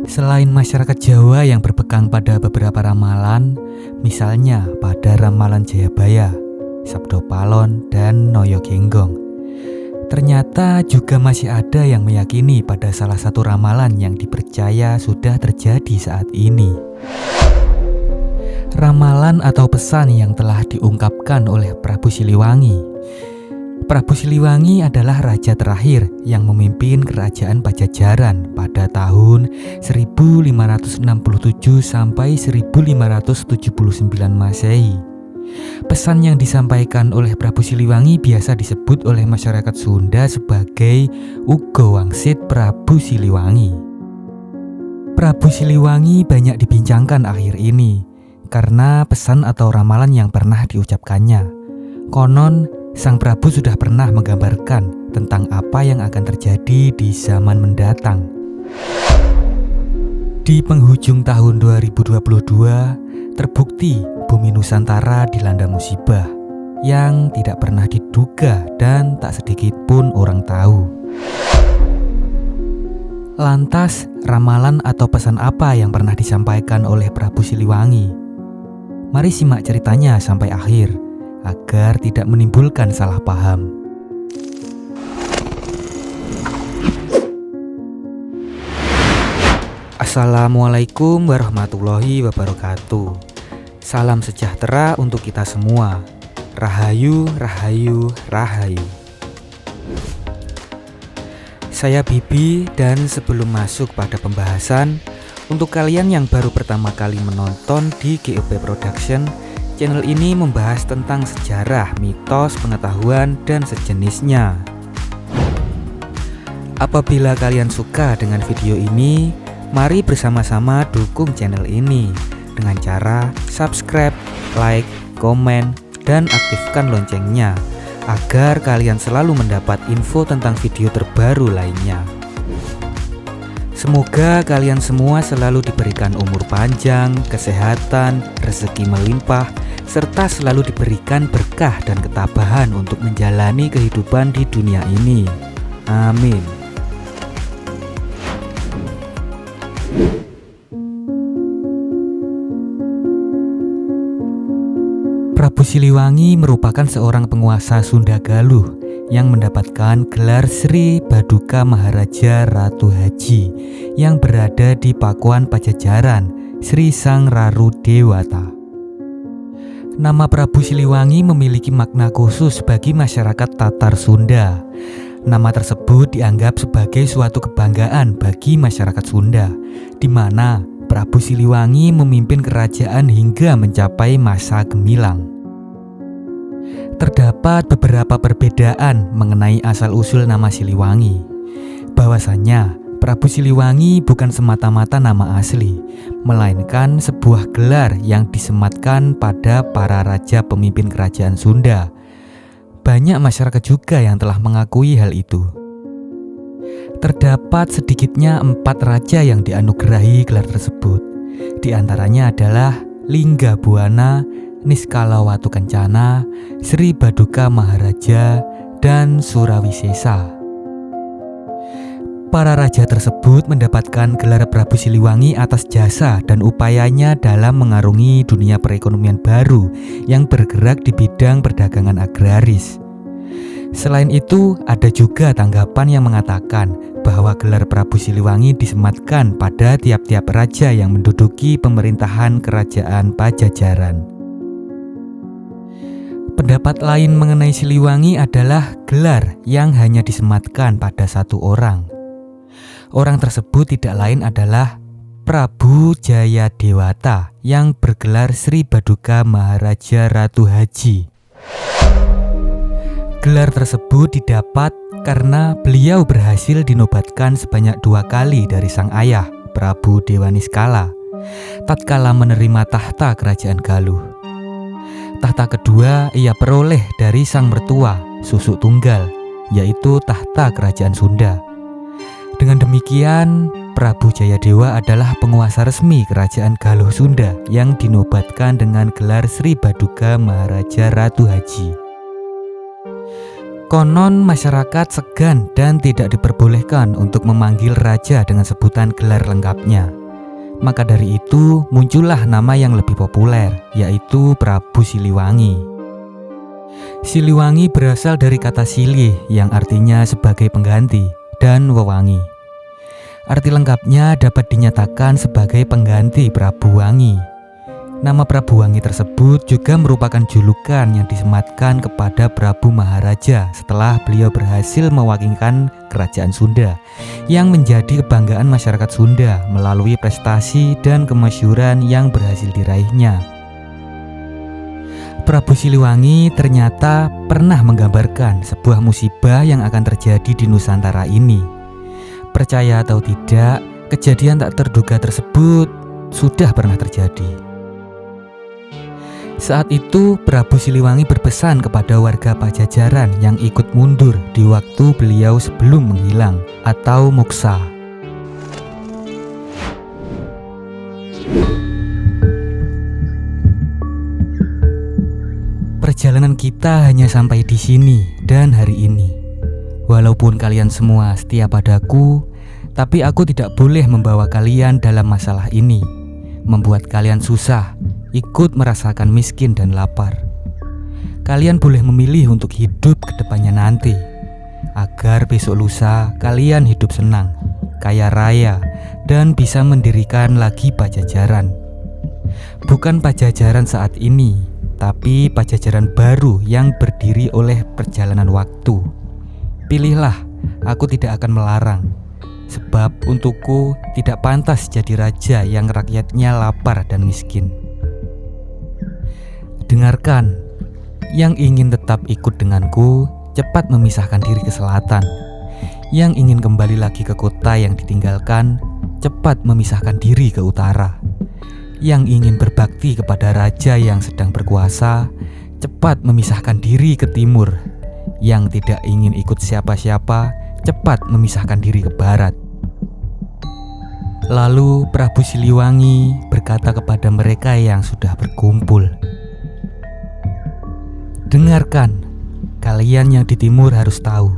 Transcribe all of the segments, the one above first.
Selain masyarakat Jawa yang berpegang pada beberapa ramalan, misalnya pada ramalan Jayabaya, Sabdo Palon, dan Noyo Genggong, ternyata juga masih ada yang meyakini pada salah satu ramalan yang dipercaya sudah terjadi saat ini. Ramalan atau pesan yang telah diungkapkan oleh Prabu Siliwangi. Prabu Siliwangi adalah raja terakhir yang memimpin kerajaan Pajajaran pada tahun 1567 sampai 1579 Masehi. Pesan yang disampaikan oleh Prabu Siliwangi biasa disebut oleh masyarakat Sunda sebagai Uga Wangsit Prabu Siliwangi. Prabu Siliwangi banyak dibincangkan akhir ini karena pesan atau ramalan yang pernah diucapkannya. Konon Sang Prabu sudah pernah menggambarkan tentang apa yang akan terjadi di zaman mendatang. Di penghujung tahun 2022, terbukti bumi Nusantara dilanda musibah yang tidak pernah diduga dan tak sedikit pun orang tahu. Lantas, ramalan atau pesan apa yang pernah disampaikan oleh Prabu Siliwangi? Mari simak ceritanya sampai akhir agar tidak menimbulkan salah paham. Assalamualaikum warahmatullahi wabarakatuh. Salam sejahtera untuk kita semua. Rahayu, rahayu, rahayu. Saya Bibi, dan sebelum masuk pada pembahasan, untuk kalian yang baru pertama kali menonton di GOP Production, channel ini membahas tentang sejarah, mitos, pengetahuan, dan sejenisnya. Apabila kalian suka dengan video ini, mari bersama-sama dukung channel ini dengan cara subscribe, like, komen, dan aktifkan loncengnya agar kalian selalu mendapat info tentang video terbaru lainnya. Semoga kalian semua selalu diberikan umur panjang, kesehatan, rezeki melimpah, serta selalu diberikan berkah dan ketabahan untuk menjalani kehidupan di dunia ini. Amin. Prabu Siliwangi merupakan seorang penguasa Sunda Galuh yang mendapatkan gelar Sri Baduka Maharaja Ratu Haji yang berada di Pakuan Pajajaran, Sri Sang Raru Dewata. Nama Prabu Siliwangi memiliki makna khusus bagi masyarakat Tatar Sunda. Nama tersebut dianggap sebagai suatu kebanggaan bagi masyarakat Sunda, di mana Prabu Siliwangi memimpin kerajaan hingga mencapai masa gemilang. Terdapat beberapa perbedaan mengenai asal-usul nama Siliwangi. Bahwasanya Prabu Siliwangi bukan semata-mata nama asli, melainkan sebuah gelar yang disematkan pada para raja pemimpin kerajaan Sunda. Banyak masyarakat juga yang telah mengakui hal itu. Terdapat sedikitnya 4 raja yang dianugerahi gelar tersebut. Di antaranya adalah Lingga Buana, Niskalawatu Kencana, Sri Baduka Maharaja, dan Surawisesa. Para raja tersebut mendapatkan gelar Prabu Siliwangi atas jasa dan upayanya dalam mengarungi dunia perekonomian baru yang bergerak di bidang perdagangan agraris. Selain itu, ada juga tanggapan yang mengatakan bahwa gelar Prabu Siliwangi disematkan pada tiap-tiap raja yang menduduki pemerintahan kerajaan Pajajaran. Pendapat lain mengenai Siliwangi adalah gelar yang hanya disematkan pada satu orang. Orang tersebut tidak lain adalah Prabu Jayadewata yang bergelar Sri Baduka Maharaja Ratu Haji. Gelar tersebut didapat karena beliau berhasil dinobatkan sebanyak 2 kali dari sang ayah, Prabu Dewa Niskala, tatkala menerima tahta kerajaan Galuh. Tahta kedua ia peroleh dari sang mertua, Susuk Tunggal, yaitu tahta kerajaan Sunda. Dengan demikian, Prabu Jayadewa adalah penguasa resmi kerajaan Galuh Sunda yang dinobatkan dengan gelar Sri Baduka Maharaja Ratu Haji. Konon masyarakat segan dan tidak diperbolehkan untuk memanggil raja dengan sebutan gelar lengkapnya. Maka dari itu muncullah nama yang lebih populer, yaitu Prabu Siliwangi. Siliwangi berasal dari kata silih yang artinya sebagai pengganti dan wewangi. Arti lengkapnya dapat dinyatakan sebagai pengganti Prabu Wangi. Nama Prabu Wangi tersebut juga merupakan julukan yang disematkan kepada Prabu Maharaja setelah beliau berhasil mewakilkan kerajaan Sunda yang menjadi kebanggaan masyarakat Sunda melalui prestasi dan kemasyhuran yang berhasil diraihnya. Prabu Siliwangi ternyata pernah menggambarkan sebuah musibah yang akan terjadi di Nusantara ini. Percaya atau tidak, kejadian tak terduga tersebut sudah pernah terjadi. Saat itu Prabu Siliwangi berpesan kepada warga Pajajaran yang ikut mundur di waktu beliau sebelum menghilang atau muksa. Perjalanan kita hanya sampai di sini dan hari ini. Walaupun kalian semua setia padaku, tapi aku tidak boleh membawa kalian dalam masalah ini, membuat kalian susah, ikut merasakan miskin dan lapar. Kalian boleh memilih untuk hidup ke depannya nanti, agar besok lusa kalian hidup senang, kaya raya, dan bisa mendirikan lagi Pajajaran. Bukan Pajajaran saat ini, tapi Pajajaran baru yang berdiri oleh perjalanan waktu. Pilihlah, aku tidak akan melarang. Sebab untukku tidak pantas jadi raja yang rakyatnya lapar dan miskin. Dengarkan, yang ingin tetap ikut denganku cepat memisahkan diri ke selatan. Yang ingin kembali lagi ke kota yang ditinggalkan cepat memisahkan diri ke utara. Yang ingin berbakti kepada raja yang sedang berkuasa cepat memisahkan diri ke timur. Yang tidak ingin ikut siapa-siapa cepat memisahkan diri ke barat. Lalu Prabu Siliwangi berkata kepada mereka yang sudah berkumpul, dengarkan, kalian yang di timur harus tahu,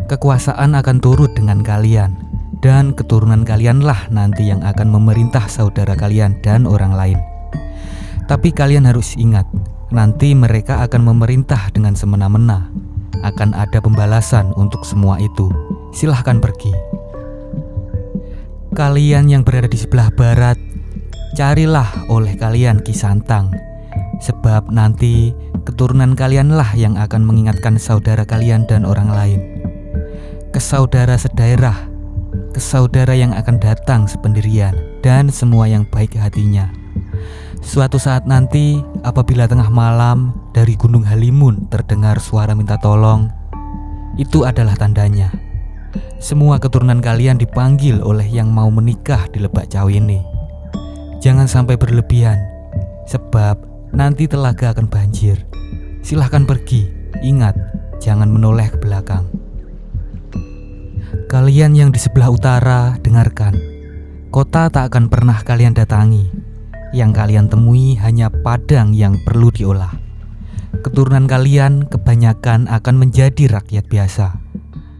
kekuasaan akan turut dengan kalian, dan keturunan kalianlah nanti yang akan memerintah saudara kalian dan orang lain. Tapi kalian harus ingat, nanti mereka akan memerintah dengan semena-mena. Akan ada pembalasan untuk semua itu. Silahkan pergi. Kalian yang berada di sebelah barat, carilah oleh kalian Ki Santang, sebab nanti keturunan kalianlah yang akan mengingatkan saudara kalian dan orang lain. Ke saudara sedaerah, ke saudara yang akan datang sependirian, dan semua yang baik hatinya. Suatu saat nanti, apabila tengah malam dari Gunung Halimun terdengar suara minta tolong, itu adalah tandanya. Semua keturunan kalian dipanggil oleh yang mau menikah di Lebak Cawene. Jangan sampai berlebihan, sebab nanti telaga akan banjir. Silahkan pergi, ingat, jangan menoleh ke belakang. Kalian yang di sebelah utara, dengarkan. Kota tak akan pernah kalian datangi. Yang kalian temui hanya padang yang perlu diolah. Keturunan kalian kebanyakan akan menjadi rakyat biasa.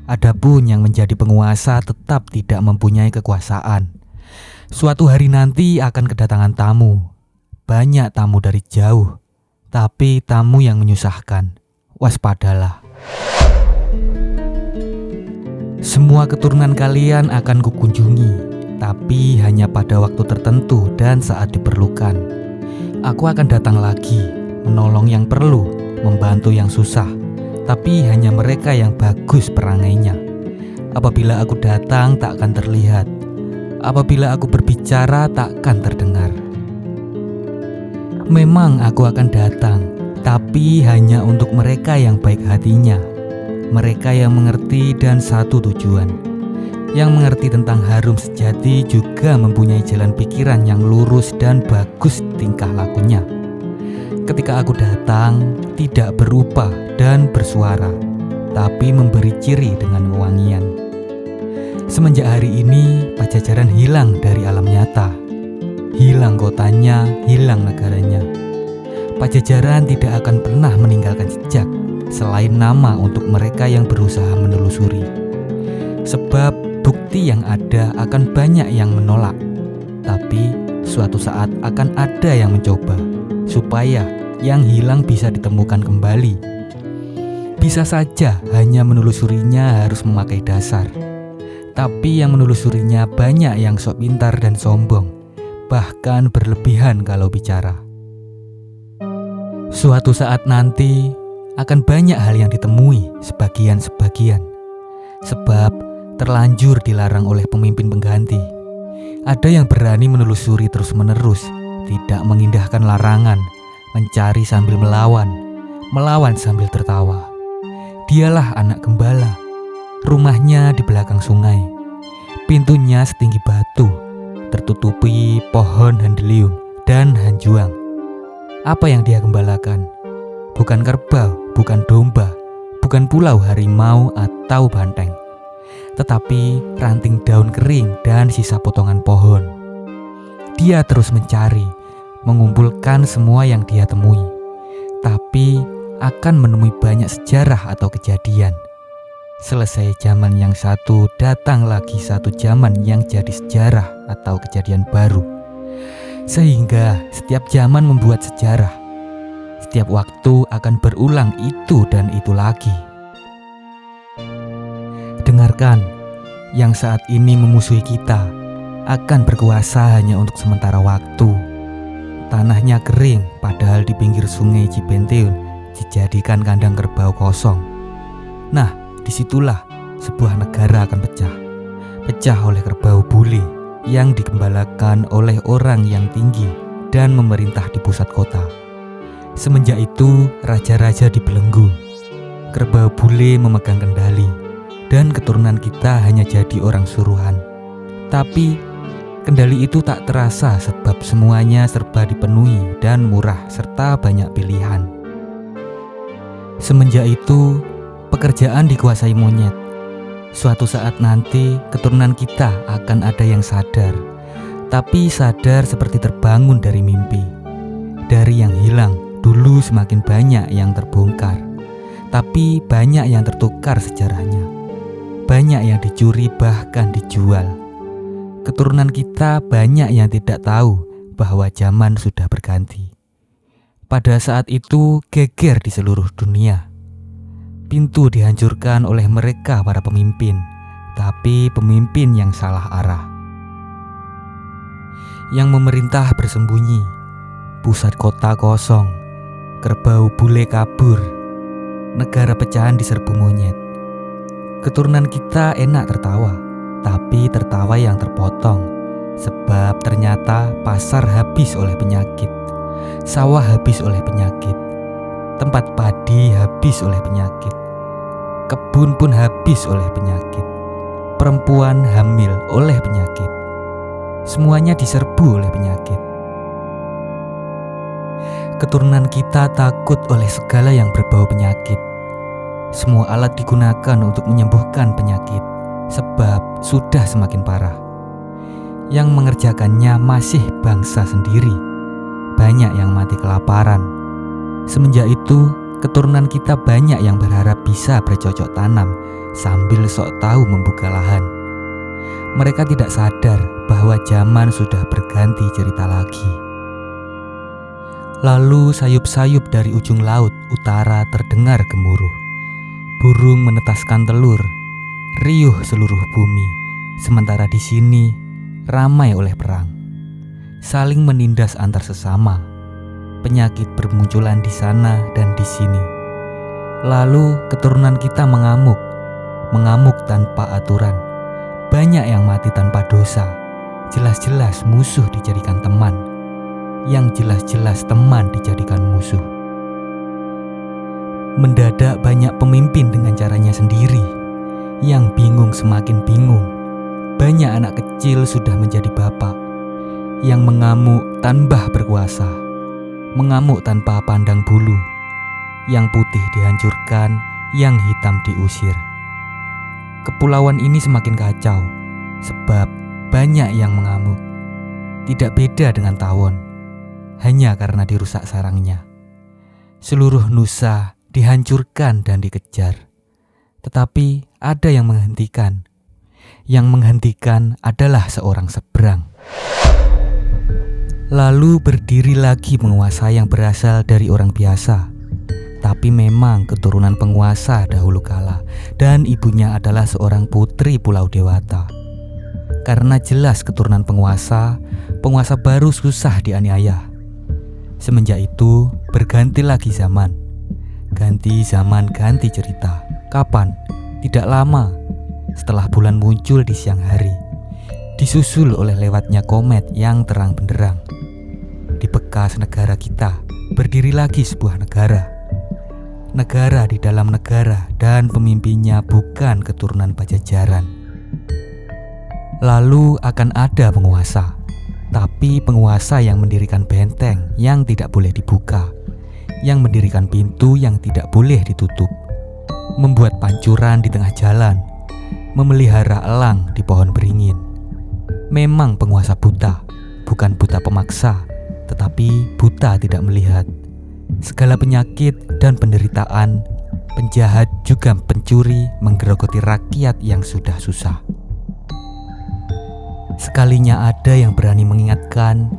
Adapun yang menjadi penguasa tetap tidak mempunyai kekuasaan. Suatu hari nanti akan kedatangan tamu. Banyak tamu dari jauh, tapi tamu yang menyusahkan. Waspadalah. Semua keturunan kalian akan kukunjungi, tapi hanya pada waktu tertentu dan saat diperlukan. Aku akan datang lagi, menolong yang perlu, membantu yang susah, tapi hanya mereka yang bagus perangainya. Apabila aku datang tak akan terlihat. Apabila aku berbicara tak akan terdengar. Memang aku akan datang, tapi hanya untuk mereka yang baik hatinya, mereka yang mengerti dan satu tujuan. Yang mengerti tentang harum sejati juga mempunyai jalan pikiran yang lurus dan bagus tingkah lakunya. Ketika aku datang, tidak berupa dan bersuara, tapi memberi ciri dengan wewangian. Semenjak hari ini, Pajajaran hilang dari alam nyata. Hilang kotanya, hilang negaranya. Pajajaran tidak akan pernah meninggalkan jejak, selain nama untuk mereka yang berusaha menelusuri. Sebab bukti yang ada akan banyak yang menolak. Tapi suatu saat akan ada yang mencoba supaya yang hilang bisa ditemukan kembali. Bisa saja hanya menelusurinya harus memakai dasar, tapi yang menelusurinya banyak yang sok pintar dan sombong, bahkan berlebihan kalau bicara. Suatu saat nanti akan banyak hal yang ditemui sebagian-sebagian, sebab terlanjur dilarang oleh pemimpin pengganti. Ada yang berani menelusuri terus-menerus, tidak mengindahkan larangan, mencari sambil melawan, melawan sambil tertawa. Dialah anak gembala, rumahnya di belakang sungai, pintunya setinggi batu, tertutupi pohon handelium dan hanjuang. Apa yang dia gembalakan? Bukan kerbau, bukan domba, bukan pulau harimau atau banteng, tetapi ranting daun kering dan sisa potongan pohon. Dia terus mencari, mengumpulkan semua yang dia temui, tapi akan menemui banyak sejarah atau kejadian. Selesai zaman yang satu, datang lagi satu zaman yang jadi sejarah atau kejadian baru. Sehingga setiap zaman membuat sejarah. Setiap waktu akan berulang itu dan itu lagi. Dengarkan, yang saat ini memusuhi kita akan berkuasa hanya untuk sementara waktu. Tanahnya kering, padahal di pinggir sungai Cibenteun dijadikan kandang kerbau kosong. Nah, disitulah sebuah negara akan pecah. Pecah oleh kerbau bule yang digembalakan oleh orang yang tinggi dan memerintah di pusat kota. Semenjak itu, raja-raja dibelenggu. Kerbau bule memegang kendali, dan keturunan kita hanya jadi orang suruhan. Tapi kendali itu tak terasa sebab semuanya serba dipenuhi dan murah serta banyak pilihan. Semenjak itu, pekerjaan dikuasai monyet. Suatu saat nanti keturunan kita akan ada yang sadar, tapi sadar seperti terbangun dari mimpi. Dari yang hilang, dulu semakin banyak yang terbongkar, tapi banyak yang tertukar sejarahnya. Banyak yang dicuri bahkan dijual. Keturunan kita banyak yang tidak tahu bahwa zaman sudah berganti. Pada saat itu geger di seluruh dunia. Pintu dihancurkan oleh mereka para pemimpin, tapi pemimpin yang salah arah. Yang memerintah bersembunyi, pusat kota kosong, kerbau bule kabur, negara pecahan diserbu monyet. Keturunan kita enak tertawa, tapi tertawa yang terpotong, sebab ternyata pasar habis oleh penyakit. Sawah habis oleh penyakit, tempat padi habis oleh penyakit, kebun pun habis oleh penyakit, perempuan hamil oleh penyakit. Semuanya diserbu oleh penyakit. Keturunan kita takut oleh segala yang berbau penyakit. Semua alat digunakan untuk menyembuhkan penyakit, sebab sudah semakin parah. Yang mengerjakannya masih bangsa sendiri. Banyak yang mati kelaparan. Semenjak itu, keturunan kita banyak yang berharap bisa bercocok tanam sambil sok tahu membuka lahan. Mereka tidak sadar bahwa zaman sudah berganti cerita lagi. Lalu sayup-sayup dari ujung laut utara terdengar gemuruh. Burung menetaskan telur, riuh seluruh bumi. Sementara di sini ramai oleh perang. Saling menindas antar sesama. Penyakit bermunculan di sana dan di sini. Lalu keturunan kita mengamuk tanpa aturan. Banyak yang mati tanpa dosa. Jelas-jelas musuh dijadikan teman. Yang jelas-jelas teman dijadikan musuh. Mendadak banyak pemimpin dengan caranya sendiri. Yang bingung semakin bingung. Banyak anak kecil sudah menjadi bapak. Yang mengamuk tanpa berkuasa, mengamuk tanpa pandang bulu. Yang putih dihancurkan, yang hitam diusir. Kepulauan ini semakin kacau, sebab banyak yang mengamuk. Tidak beda dengan tawon, hanya karena dirusak sarangnya. Seluruh nusa dihancurkan dan dikejar. Tetapi ada yang menghentikan. Yang menghentikan adalah seorang seberang. Lalu berdiri lagi penguasa yang berasal dari orang biasa, tapi memang keturunan penguasa dahulu kala, dan ibunya adalah seorang putri Pulau Dewata. Karena jelas keturunan penguasa, penguasa baru susah dianiaya. Semenjak itu berganti lagi zaman. Ganti zaman, ganti cerita. Kapan? Tidak lama setelah bulan muncul di siang hari, disusul oleh lewatnya komet yang terang benderang. Di bekas negara kita berdiri lagi sebuah negara. Negara di dalam negara, dan pemimpinnya bukan keturunan Pajajaran. Lalu akan ada penguasa, tapi penguasa yang mendirikan benteng yang tidak boleh dibuka, yang mendirikan pintu yang tidak boleh ditutup, membuat pancuran di tengah jalan, memelihara elang di pohon beringin. Memang penguasa buta, bukan buta pemaksa, tetapi buta tidak melihat. Segala penyakit dan penderitaan, penjahat juga pencuri menggerogoti rakyat yang sudah susah. Sekalinya ada yang berani mengingatkan,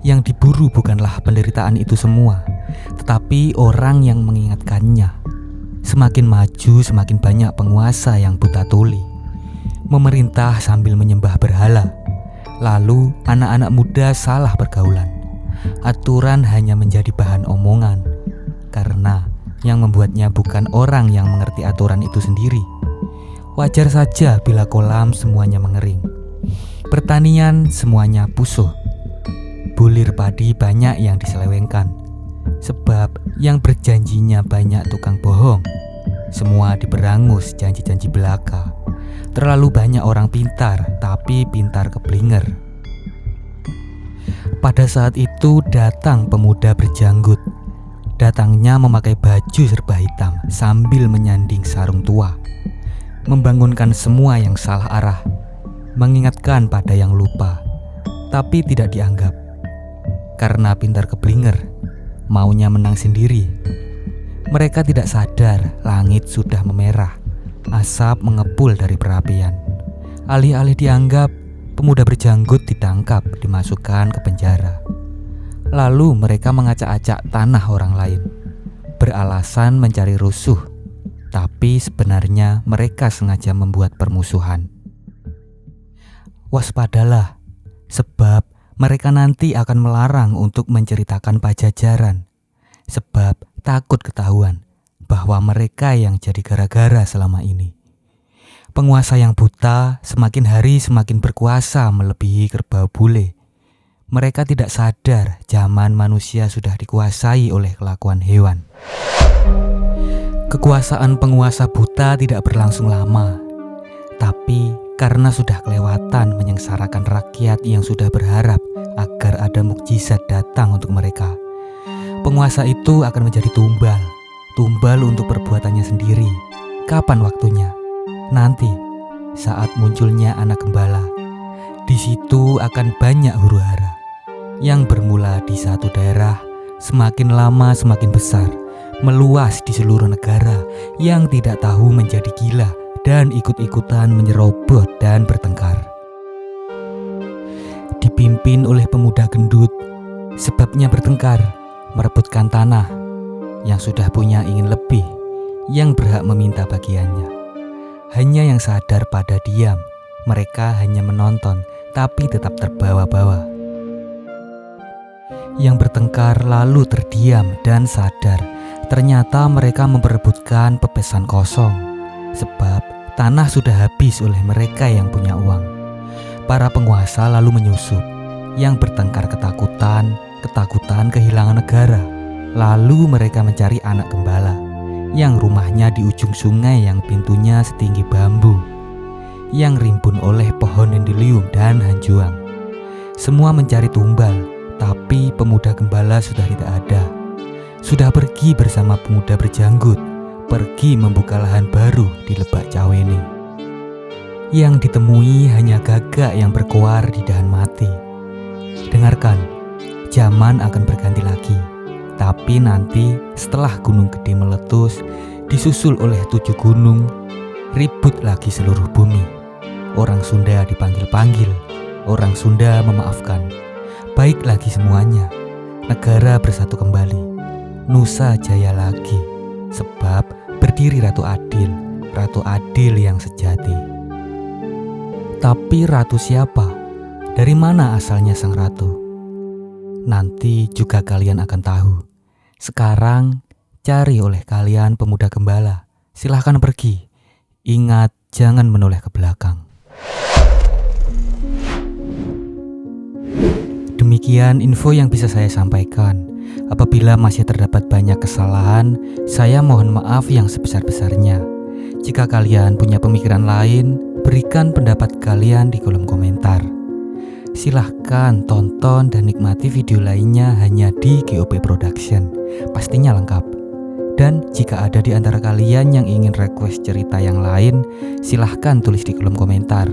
yang diburu bukanlah penderitaan itu semua, tetapi orang yang mengingatkannya. Semakin maju, semakin banyak penguasa yang buta tuli, memerintah sambil menyembah berhala. Lalu anak-anak muda salah pergaulan. Aturan hanya menjadi bahan omongan, karena yang membuatnya bukan orang yang mengerti aturan itu sendiri. Wajar saja bila kolam semuanya mengering, pertanian semuanya pusuh, bulir padi banyak yang diselewengkan, sebab yang berjanjinya banyak tukang bohong. Semua diberangus janji-janji belaka. Terlalu banyak orang pintar, tapi pintar keblinger. Pada saat itu datang pemuda berjanggut. Datangnya memakai baju serba hitam sambil menyanding sarung tua, membangunkan semua yang salah arah, mengingatkan pada yang lupa, tapi tidak dianggap. Karena pintar keblinger, maunya menang sendiri. Mereka tidak sadar langit sudah memerah, asap mengepul dari perapian. Alih-alih dianggap, pemuda berjanggut ditangkap, dimasukkan ke penjara. Lalu mereka mengacak-acak tanah orang lain, beralasan mencari rusuh, tapi sebenarnya mereka sengaja membuat permusuhan. Waspadalah, sebab mereka nanti akan melarang untuk menceritakan Pajajaran, sebab takut ketahuan bahwa mereka yang jadi gara-gara selama ini. Penguasa yang buta semakin hari semakin berkuasa melebihi kerbau bule. Mereka tidak sadar zaman manusia sudah dikuasai oleh kelakuan hewan. Kekuasaan penguasa buta tidak berlangsung lama, tapi karena sudah kelewatan menyengsarakan rakyat yang sudah berharap agar ada mukjizat datang untuk mereka, penguasa itu akan menjadi tumbal untuk perbuatannya sendiri. Kapan waktunya? Nanti, saat munculnya anak gembala. Di situ akan banyak huru-hara yang bermula di satu daerah, semakin lama semakin besar, meluas di seluruh negara, yang tidak tahu menjadi gila dan ikut-ikutan menyerobot dan bertengkar. Dipimpin oleh pemuda gendut, sebabnya bertengkar, merebutkan tanah. Yang sudah punya ingin lebih, yang berhak meminta bagiannya. Hanya yang sadar pada diam, mereka hanya menonton, tapi tetap terbawa-bawa. Yang bertengkar lalu terdiam dan sadar, ternyata mereka memperebutkan pepesan kosong, sebab tanah sudah habis oleh mereka yang punya uang. Para penguasa lalu menyusup, yang bertengkar ketakutan kehilangan negara. Lalu mereka mencari anak gembala, yang rumahnya di ujung sungai yang pintunya setinggi bambu, yang rimbun oleh pohon endelium dan hanjuang. Semua mencari tumbal, tapi pemuda gembala sudah tidak ada. Sudah pergi bersama pemuda berjanggut, pergi membuka lahan baru di Lebak Cawene. Yang ditemui hanya gagak yang berkoar di dahan mati. Dengarkan, zaman akan berganti lagi. Tapi nanti setelah gunung gede meletus, disusul oleh 7 gunung, ribut lagi seluruh bumi. Orang Sunda dipanggil-panggil, orang Sunda memaafkan. Baik lagi semuanya. Negara bersatu kembali. Nusa jaya lagi. Sebab berdiri Ratu Adil yang sejati. Tapi ratu siapa? Dari mana asalnya sang ratu? Nanti juga kalian akan tahu. Sekarang cari oleh kalian pemuda gembala. Silahkan pergi. Ingat, jangan menoleh ke belakang. Demikian info yang bisa saya sampaikan. Apabila masih terdapat banyak kesalahan, saya mohon maaf yang sebesar-besarnya. Jika kalian punya pemikiran lain, berikan pendapat kalian di kolom komentar. Silahkan tonton dan nikmati video lainnya hanya di GOP Production. Pastinya lengkap. Dan jika ada di antara kalian yang ingin request cerita yang lain, silahkan tulis di kolom komentar.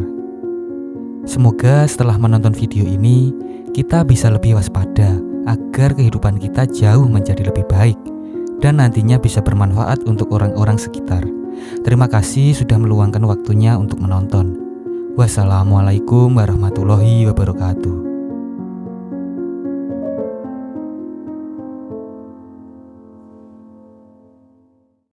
Semoga setelah menonton video ini, kita bisa lebih waspada agar kehidupan kita jauh menjadi lebih baik dan nantinya bisa bermanfaat untuk orang-orang sekitar. Terima kasih sudah meluangkan waktunya untuk menonton. Wassalamualaikum warahmatullahi wabarakatuh.